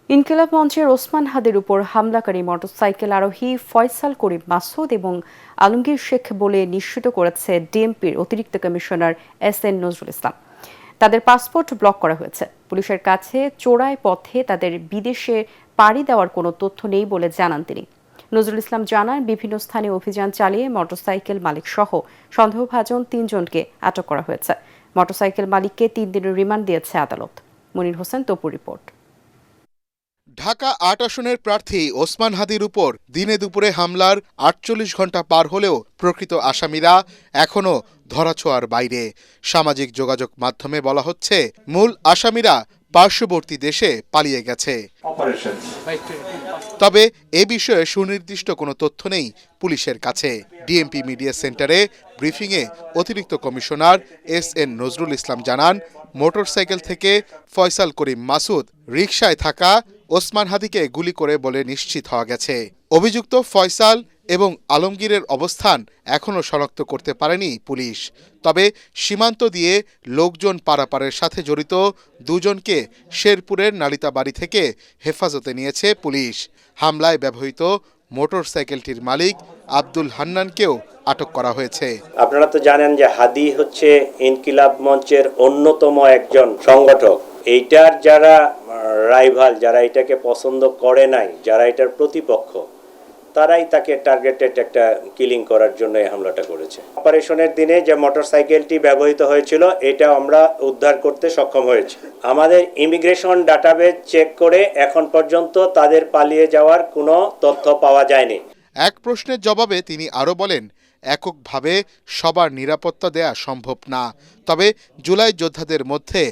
ইনকিলাব মঞ্চের ওসমান হাদির উপর হামলাকারী মোটরসাইকেল আরোহী ফয়সাল করিম মাসুদ এবং আলমগীর শেখ বলে নিশ্চিত করেছে ডিএমপির অতিরিক্ত কমিশনার এস.এন. নজরুল ইসলাম। তাদের পাসপোর্ট ব্লক করা হয়েছে। পুলিশের কাছে চোরাই পথে তাদের বিদেশে পাড়ি দেওয়ার কোনো তথ্য নেই বলে জানান তিনি। নজরুল ইসলাম জানান, বিভিন্ন স্থানে অভিযান চালিয়ে মোটরসাইকেল মালিক সহ সন্দেহভাজন ৩ জনকে আটক করা হয়েছে। মোটরসাইকেল মালিককে ৩ দিনের রিমান্ড দিয়েছে আদালত। মনির হোসেন তপুর রিপোর্ট। ঢাকা ৮ আসনের প্রার্থী ওসমান হাদির উপর দিনে দুপুরে হামলার ৪৮ ঘণ্টা পার হলেও প্রকৃত আসামিরা এখনও ধরাছোঁয়ার বাইরে। সামাজিক যোগাযোগ মাধ্যমে বলা হচ্ছে, মূল আসামিরা পার্শ্ববর্তী দেশে পালিয়ে গেছে। তবে এ বিষয়ে সুনির্দিষ্ট কোনো তথ্য নেই পুলিশের কাছে। ডিএমপি মিডিয়া সেন্টারে ব্রিফিংয়ে অতিরিক্ত কমিশনার এস.এন. নজরুল ইসলাম জানান, মোটরসাইকেল থেকে ফয়সাল করিম মাসুদ, রিকশায় থাকা ওসমান হাদিকে গুলি করে বলে নিশ্চিত হওয়া গেছে। অভিযুক্ত ফয়সাল এবং আলমগীরের অবস্থান এখনও শনাক্ত করতে পারেনি পুলিশ। তবে সীমান্ত দিয়ে লোকজন পারাপারের সাথে জড়িত ২ জনকে শেরপুরের নালিতাবাড়ি থেকে হেফাজতে নিয়েছে পুলিশ। হামলায় ব্যবহৃত মোটরসাইকেলটির মালিক আব্দুল হান্নানকেও আটক করা হয়েছে। আপনারা তো জানেন যে হাদি হচ্ছে ইনকিলাব মঞ্চের অন্যতম একজন সংগঠক। এইটার যারা রাইভাল, যারা এটাকে পছন্দ করে নাই, যারা এটার প্রতিপক্ষ, তারাই তাকে টার্গেটেড একটা কিলিং করার জন্য এই হামলাটা করেছে। অপারেশনের দিনে যে মোটরসাইকেলটি ব্যবহৃত হয়েছিল, এটা আমরা উদ্ধার করতে সক্ষম হয়েছি। আমাদের ইমিগ্রেশন ডাটাবেজ চেক করে এখন পর্যন্ত তাদের পালিয়ে যাওয়ার কোনো তথ্য পাওয়া যায়নি। এক প্রশ্নের জবাবে তিনি আরও বলেন, এককভাবে সবার নিরাপত্তা দেয়া সম্ভব না। তবে জুলাই যোদ্ধাদের মধ্যে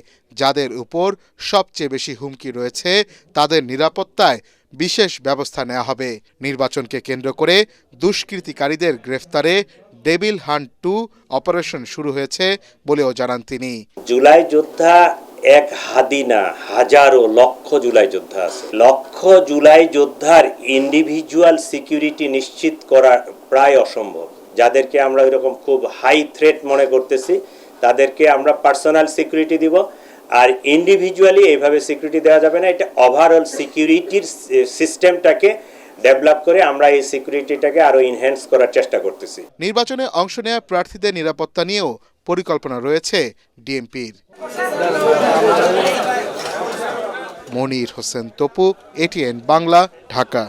যাদের উপর সবচেয়ে বেশি হুমকি রয়েছে, তাদের নিরাপত্তায় বিশেষ ব্যবস্থা নেওয়া হবে। নির্বাচনকে কেন্দ্র করে দুষ্কৃতিকারীদের গ্রেফতারে ডেভিল হান্ট 2 অপারেশন শুরু হয়েছে বলেও জানান তিনি। জুলাই যোদ্ধা এক হাদি না, হাজারো লক্ষ জুলাই যোদ্ধা আছে। লক্ষ জুলাই যোদ্ধার ইন্ডিভিজুয়াল সিকিউরিটি নিশ্চিত করা প্রায় অসম্ভব। যাদেরকে আমরা এরকম খুব হাই থ্রেট মনে করতেছি, তাদেরকে আমরা পার্সোনাল সিকিউরিটি দিব। আর ইন্ডিভিজুয়ালি এইভাবে সিকিউরিটি দেওয়া যাবে না। এটা ওভারঅল সিকিউরিটির সিস্টেমটাকে ডেভেলপ করে আমরা এই সিকিউরিটিটাকে আরো এনহ্যান্স করার চেষ্টা করতেছি। নির্বাচনে অংশ নেওয়া প্রার্থীদের নিরাপত্তা নিয়েও পরিকল্পনা রয়েছে ডিএমপির। মনির হোসেন তপু, এটিএন বাংলা, ঢাকা।